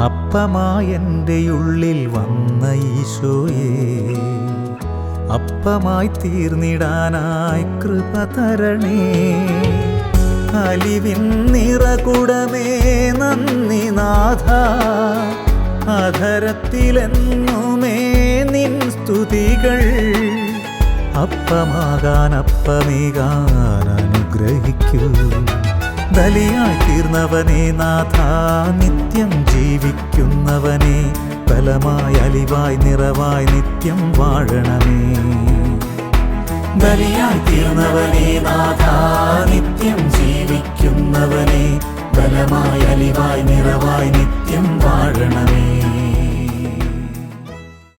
അപ്പമായെൻ്റെ ഉള്ളിൽ വന്ന ഈശോയേ, അപ്പമായി തീർന്നിടാനായി കൃപ തരണേ. അലിവിൻ നിറകുടമേ നന്ദി നാഥ, അധരത്തിലെന്നുമേ നിൻ സ്തുതികൾ. അപ്പമാകാൻ അപ്പമേകാൻ അനുഗ്രഹിക്കൂ. ബലിയായി തീർന്നവനെ നാഥ, നിത്യം ജീവിക്കുന്നവനെ, ബലമായി അലിവായി നിറവായി നിത്യം വാഴണമേ. ബലിയായി തീർന്നവനെ നാഥ, നിത്യം ജീവിക്കുന്നവനെ, ബലമായി അലിവായി നിറവായി നിത്യം വാഴണമേ.